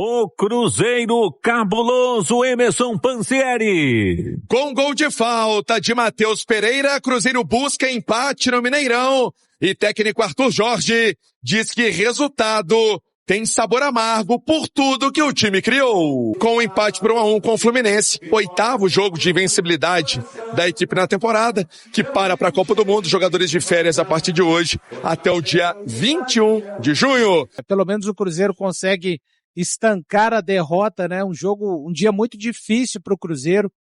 O Cruzeiro cabuloso Emerson Pansieri. Com gol de falta de Matheus Pereira, Cruzeiro busca empate no Mineirão. E técnico Arthur Jorge diz que resultado tem sabor amargo por tudo que o time criou. Com o empate por 1-1 com o Fluminense, 8º jogo de invencibilidade da equipe na temporada, que para a Copa do Mundo, jogadores de férias a partir de hoje até o dia 21 de junho. Pelo menos o Cruzeiro consegue estancar a derrota, né? Um dia muito difícil para o Cruzeiro.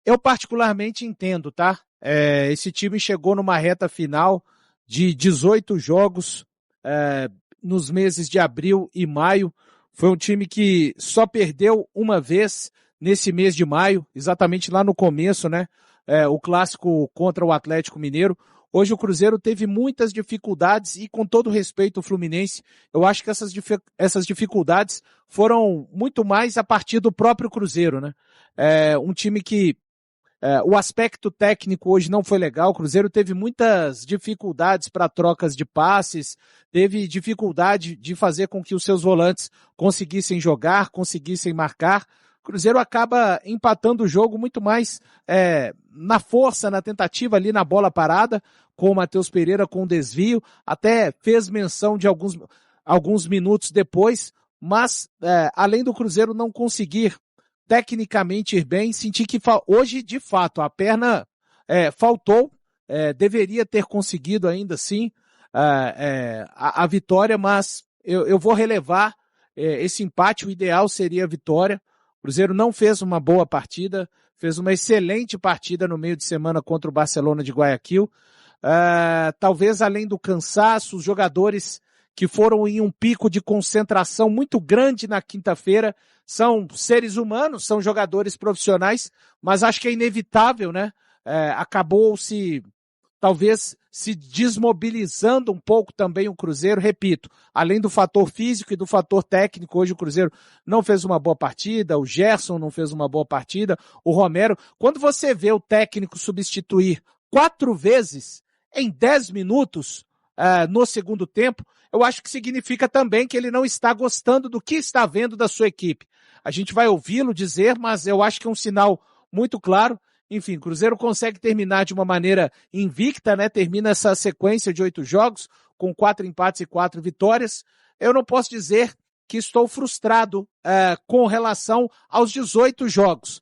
Eu particularmente entendo, tá? Esse time chegou numa reta final de 18 jogos, nos meses de abril e maio. Foi um time que só perdeu uma vez nesse mês de maio, exatamente lá no começo, né? O clássico contra o Atlético Mineiro. Hoje o Cruzeiro teve muitas dificuldades e, com todo respeito ao Fluminense, eu acho que essas dificuldades foram muito mais a partir do próprio Cruzeiro, né? Um time que o aspecto técnico hoje não foi legal. O Cruzeiro teve muitas dificuldades para trocas de passes, teve dificuldade de fazer com que os seus volantes conseguissem jogar, conseguissem marcar. O Cruzeiro acaba empatando o jogo muito mais na força, na tentativa ali na bola parada, com o Matheus Pereira com desvio, até fez menção de alguns minutos depois, mas além do Cruzeiro não conseguir tecnicamente ir bem, senti que hoje, de fato, a perna faltou, deveria ter conseguido ainda assim a vitória, mas eu vou relevar esse empate. O ideal seria a vitória. O Cruzeiro não fez uma boa partida, fez uma excelente partida no meio de semana contra o Barcelona de Guayaquil. Talvez além do cansaço, os jogadores que foram em um pico de concentração muito grande na quinta-feira, são seres humanos, são jogadores profissionais, mas acho que é inevitável, né? Talvez se desmobilizando um pouco também o Cruzeiro. Repito, além do fator físico e do fator técnico, hoje o Cruzeiro não fez uma boa partida, o Gerson não fez uma boa partida, o Romero. Quando você vê o técnico substituir 4 vezes em 10 minutos no segundo tempo, eu acho que significa também que ele não está gostando do que está vendo da sua equipe. A gente vai ouvi-lo dizer, mas eu acho que é um sinal muito claro. Enfim, o Cruzeiro consegue terminar de uma maneira invicta, né? Termina essa sequência de 8 jogos, com 4 empates e 4 vitórias. Eu não posso dizer que estou frustrado com relação aos 18 jogos.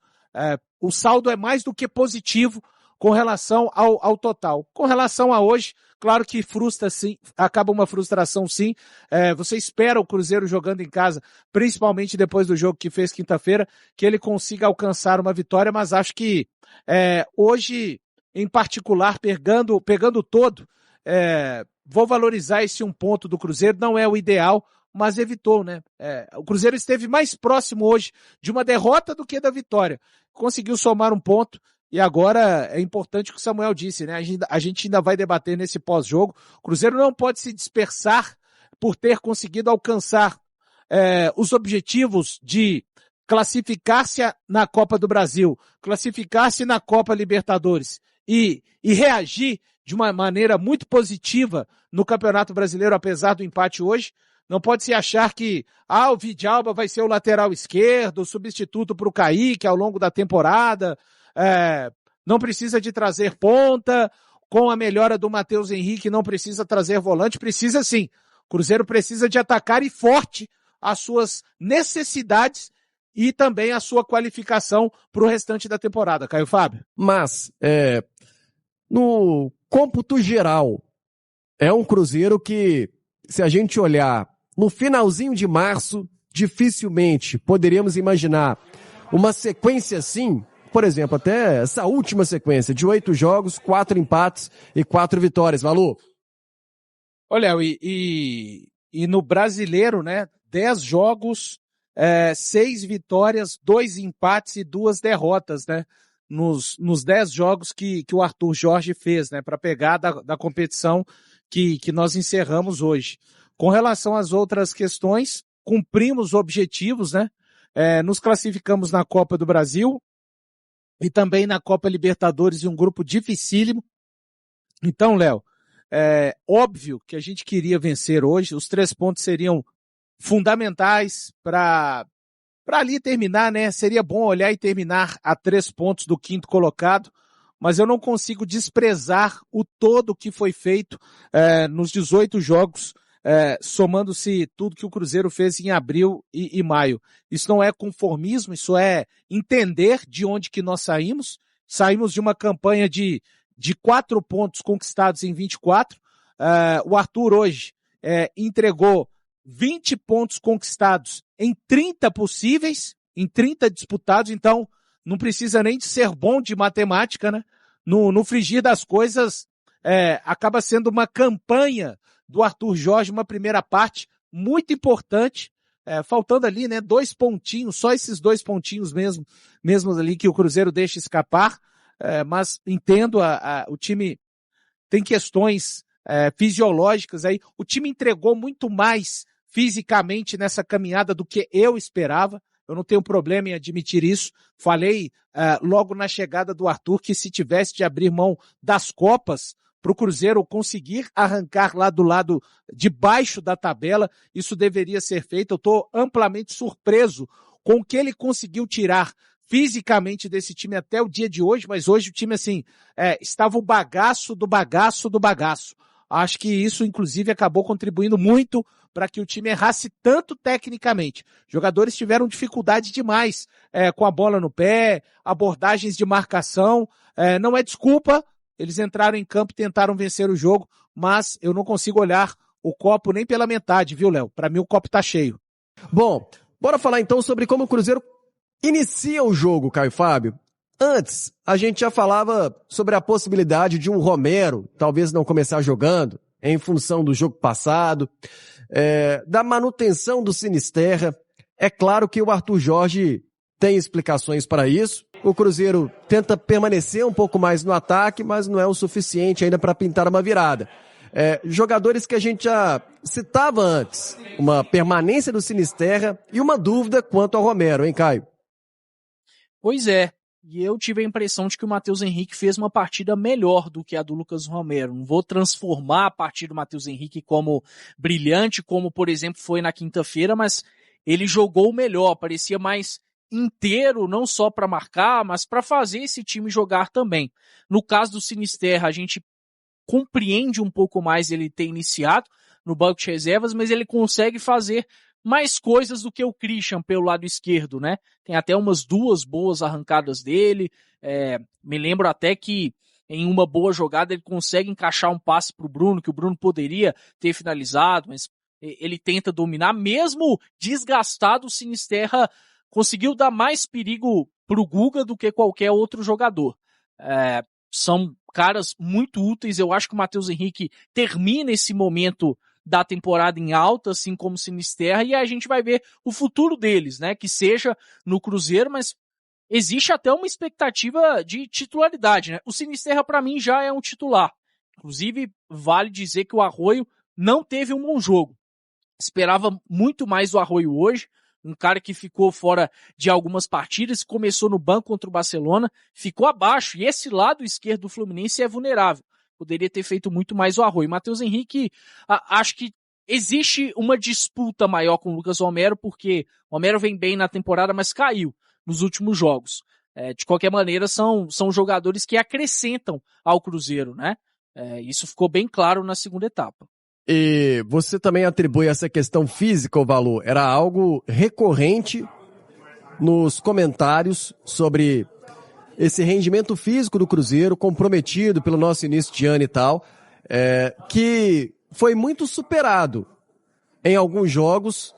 O saldo é mais do que positivo com relação ao total. Com relação a hoje, claro que frustra sim, acaba uma frustração sim. Você espera o Cruzeiro jogando em casa, principalmente depois do jogo que fez quinta-feira, que ele consiga alcançar uma vitória, mas acho que hoje, em particular, pegando todo, vou valorizar esse 1 ponto do Cruzeiro. Não é o ideal, mas evitou, né? O Cruzeiro esteve mais próximo hoje de uma derrota do que da vitória. Conseguiu somar 1 ponto. E agora é importante o que o Samuel disse, né? A gente ainda vai debater nesse pós-jogo. O Cruzeiro não pode se dispersar por ter conseguido alcançar os objetivos de classificar-se na Copa do Brasil, classificar-se na Copa Libertadores e reagir de uma maneira muito positiva no Campeonato Brasileiro, apesar do empate hoje. Não pode se achar que o Vidalba vai ser o lateral esquerdo, o substituto para o Kaique ao longo da temporada. Não precisa de trazer ponta, com a melhora do Matheus Henrique não precisa trazer volante, precisa sim. O Cruzeiro precisa de atacar e forte as suas necessidades e também a sua qualificação para o restante da temporada, Caio Fábio. Mas, no cômputo geral, é um Cruzeiro que, se a gente olhar no finalzinho de março, dificilmente poderíamos imaginar uma sequência assim. Por exemplo, até essa última sequência de 8 jogos, 4 empates e 4 vitórias. Malu? Olha, e no Brasileiro, né, 10 jogos, 6 vitórias, 2 empates e 2 derrotas, né, nos 10 jogos que o Arthur Jorge fez, né, para pegar da competição que nós encerramos hoje. Com relação às outras questões, cumprimos objetivos, né, nos classificamos na Copa do Brasil, e também na Copa Libertadores, em um grupo dificílimo. Então, Léo, óbvio que a gente queria vencer hoje. Os 3 pontos seriam fundamentais para para ali terminar, né? Seria bom olhar e terminar a 3 pontos do 5º colocado, mas eu não consigo desprezar o todo que foi feito nos 18 jogos, somando-se tudo que o Cruzeiro fez em abril e maio. Isso não é conformismo, isso é entender de onde que nós saímos. Saímos de uma campanha de 4 pontos conquistados em 24. O Arthur hoje entregou 20 pontos conquistados em 30 possíveis, em 30 disputados, então não precisa nem de ser bom de matemática, né? No frigir das coisas, acaba sendo uma campanha do Arthur Jorge, uma primeira parte muito importante, faltando ali, né, 2 pontinhos, só esses 2 pontinhos mesmo ali que o Cruzeiro deixa escapar, mas entendo, o time tem questões fisiológicas aí, o time entregou muito mais fisicamente nessa caminhada do que eu esperava. Eu não tenho problema em admitir isso. Falei logo na chegada do Arthur que se tivesse de abrir mão das Copas para o Cruzeiro conseguir arrancar lá do lado de baixo da tabela, isso deveria ser feito. Eu estou amplamente surpreso com o que ele conseguiu tirar fisicamente desse time até o dia de hoje, mas hoje o time, assim, estava o bagaço do bagaço do bagaço. Acho que isso, inclusive, acabou contribuindo muito para que o time errasse tanto tecnicamente. Jogadores tiveram dificuldade demais com a bola no pé, abordagens de marcação. Não é desculpa, eles entraram em campo e tentaram vencer o jogo, mas eu não consigo olhar o copo nem pela metade, viu, Léo? Para mim o copo tá cheio. Bom, bora falar então sobre como o Cruzeiro inicia o jogo, Caio Fábio. Antes, a gente já falava sobre a possibilidade de um Romero talvez não começar jogando, em função do jogo passado, da manutenção do Sinisterra. É claro que o Arthur Jorge tem explicações para isso. O Cruzeiro tenta permanecer um pouco mais no ataque, mas não é o suficiente ainda para pintar uma virada. Jogadores que a gente já citava antes, uma permanência do Sinisterra e uma dúvida quanto ao Romero, hein, Caio? Pois é. E eu tive a impressão de que o Matheus Henrique fez uma partida melhor do que a do Lucas Romero. Não vou transformar a partida do Matheus Henrique como brilhante, como, por exemplo, foi na quinta-feira, mas ele jogou melhor, parecia mais inteiro, não só para marcar, mas para fazer esse time jogar também. No caso do Sinisterra, a gente compreende um pouco mais ele ter iniciado no banco de reservas, mas ele consegue fazer mais coisas do que o Christian pelo lado esquerdo, né? Tem até umas 2 boas arrancadas dele, me lembro até que em uma boa jogada ele consegue encaixar um passe pro Bruno, que o Bruno poderia ter finalizado, mas ele tenta dominar, mesmo desgastado, o Sinisterra conseguiu dar mais perigo pro Guga do que qualquer outro jogador. São caras muito úteis, eu acho que o Matheus Henrique termina esse momento da temporada em alta, assim como o Sinisterra, e a gente vai ver o futuro deles, né, que seja no Cruzeiro, mas existe até uma expectativa de titularidade, né? O Sinisterra para mim já é um titular. Inclusive, vale dizer que o Arroio não teve um bom jogo. Esperava muito mais do Arroio hoje, um cara que ficou fora de algumas partidas, começou no banco contra o Barcelona, ficou abaixo, e esse lado esquerdo do Fluminense é vulnerável. Poderia ter feito muito mais o Arroio. Matheus Henrique, acho que existe uma disputa maior com o Lucas Romero, porque o Romero vem bem na temporada, mas caiu nos últimos jogos. De qualquer maneira, são jogadores que acrescentam ao Cruzeiro, né? Isso ficou bem claro na segunda etapa. E você também atribui essa questão física ao valor. Era algo recorrente nos comentários sobre esse rendimento físico do Cruzeiro, comprometido pelo nosso início de ano e tal, que foi muito superado em alguns jogos.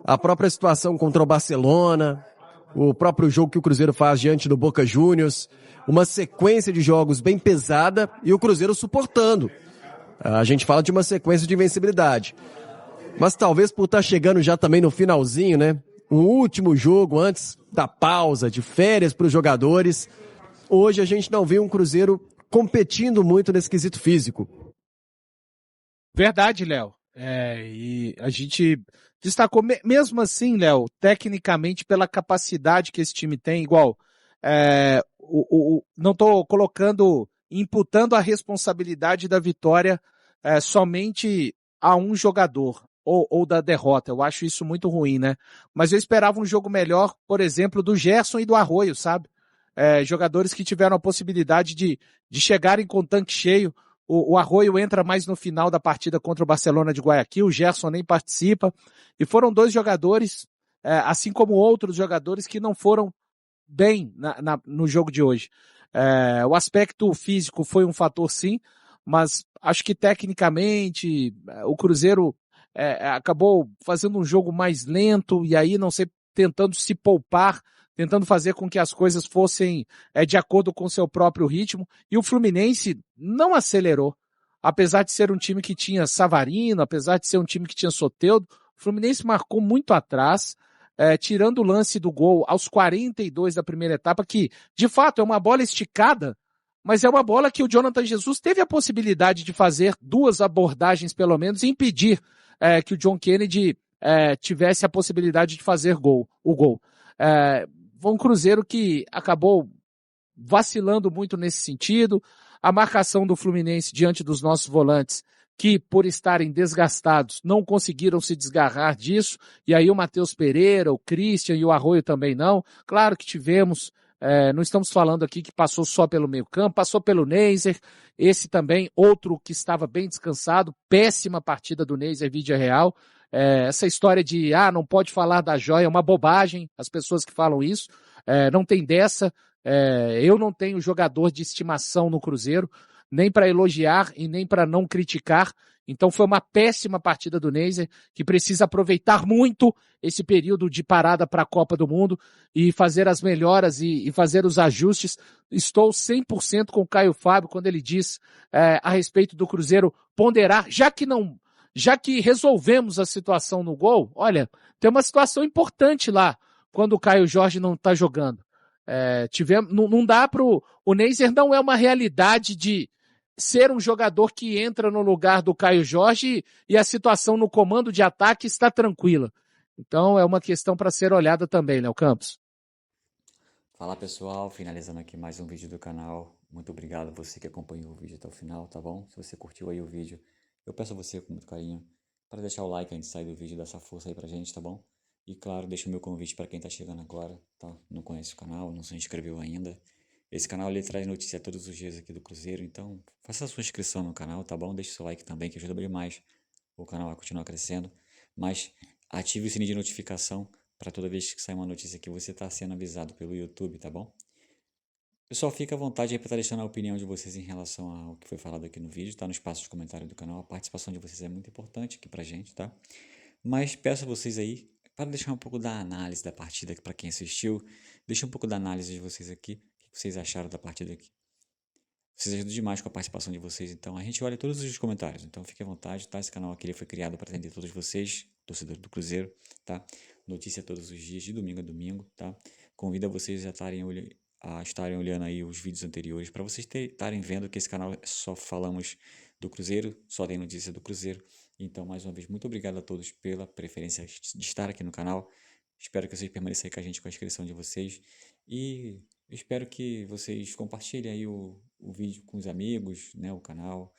A própria situação contra o Barcelona, o próprio jogo que o Cruzeiro faz diante do Boca Juniors, uma sequência de jogos bem pesada e o Cruzeiro suportando. A gente fala de uma sequência de invencibilidade. Mas talvez por estar chegando já também no finalzinho, né? Um último jogo antes da pausa, de férias para os jogadores. Hoje a gente não vê um Cruzeiro competindo muito nesse quesito físico. Verdade, Léo. E a gente destacou, mesmo assim, Léo, tecnicamente pela capacidade que esse time tem, igual, não estou imputando a responsabilidade da vitória somente a um jogador. ou da derrota. Eu acho isso muito ruim, né? Mas eu esperava um jogo melhor, por exemplo, do Gerson e do Arroio, sabe? Jogadores que tiveram a possibilidade de chegarem com o tanque cheio. O Arroio entra mais no final da partida contra o Barcelona de Guayaquil, o Gerson nem participa. E foram dois jogadores, assim como outros jogadores que não foram bem no jogo de hoje. O aspecto físico foi um fator sim, mas acho que tecnicamente o Cruzeiro acabou fazendo um jogo mais lento e aí não sei, tentando se poupar, tentando fazer com que as coisas fossem de acordo com seu próprio ritmo, e o Fluminense não acelerou. Apesar de ser um time que tinha Savarino, apesar de ser um time que tinha Soteldo, o Fluminense marcou muito atrás, tirando o lance do gol aos 42 da primeira etapa, que de fato é uma bola esticada, mas é uma bola que o Jonathan Jesus teve a possibilidade de fazer duas abordagens pelo menos e impedir que o John Kennedy tivesse a possibilidade de fazer o gol. Foi um Cruzeiro que acabou vacilando muito nesse sentido. A marcação do Fluminense diante dos nossos volantes, que por estarem desgastados não conseguiram se desgarrar disso, e aí o Matheus Pereira, o Christian e o Arroio também não. Claro que tivemos, não estamos falando aqui que passou só pelo meio campo, passou pelo Neiser, esse também, outro que estava bem descansado, péssima partida do Neiser, vídeo real. Essa história de, não pode falar da joia, é uma bobagem, as pessoas que falam isso, não tem dessa. Eu não tenho jogador de estimação no Cruzeiro, nem para elogiar e nem para não criticar. Então foi uma péssima partida do Neiser, que precisa aproveitar muito esse período de parada para a Copa do Mundo e fazer as melhoras e fazer os ajustes. Estou 100% com o Caio Fábio quando ele diz a respeito do Cruzeiro ponderar, já que resolvemos a situação no gol. Olha, tem uma situação importante lá quando o Caio Jorge não está jogando. Não dá pro. O Neiser não é uma realidade de ser um jogador que entra no lugar do Caio Jorge e a situação no comando de ataque está tranquila. Então é uma questão para ser olhada também, Léo Campos. Fala pessoal, finalizando aqui mais um vídeo do canal. Muito obrigado você que acompanhou o vídeo até o final, tá bom? Se você curtiu aí o vídeo, eu peço a você com muito carinho para deixar o like antes de sair do vídeo, dar essa força aí pra gente, tá bom? E claro, deixa o meu convite para quem tá chegando agora, tá? Não conhece o canal, não se inscreveu ainda. Esse canal ele traz notícia todos os dias aqui do Cruzeiro, então faça a sua inscrição no canal, tá bom? Deixe seu like também, que ajuda demais o canal a continuar crescendo. Mas ative o sininho de notificação para toda vez que sair uma notícia que você tá sendo avisado pelo YouTube, tá bom? Pessoal, fica à vontade aí para estar deixando a opinião de vocês em relação ao que foi falado aqui no vídeo, tá no espaço de comentário do canal. A participação de vocês é muito importante aqui pra gente, tá? Mas peço a vocês aí para deixar um pouco da análise da partida para quem assistiu. Deixa um pouco da análise de vocês aqui. O que vocês acharam da partida aqui? Vocês ajudam demais com a participação de vocês, então a gente olha todos os comentários. Então fique à vontade, tá? Esse canal aqui ele foi criado para atender todos vocês, torcedores do Cruzeiro, tá? Notícia todos os dias, de domingo a domingo, tá? Convido vocês a estarem olhando aí os vídeos anteriores para vocês estarem vendo que esse canal só falamos do Cruzeiro, só tem notícia do Cruzeiro. Então, mais uma vez, muito obrigado a todos pela preferência de estar aqui no canal. Espero que vocês permaneçam aí com a gente, com a inscrição de vocês. E espero que vocês compartilhem aí o vídeo com os amigos, né, o canal.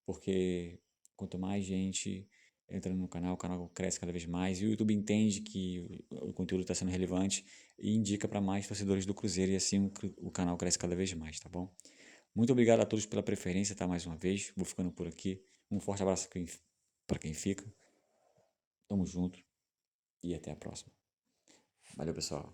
Porque quanto mais gente entrando no canal, o canal cresce cada vez mais. E o YouTube entende que o conteúdo está sendo relevante e indica para mais torcedores do Cruzeiro. E assim o canal cresce cada vez mais, tá bom? Muito obrigado a todos pela preferência, tá? Mais uma vez. Vou ficando por aqui. Um forte abraço para quem fica. Tamo junto e até a próxima. Valeu, pessoal.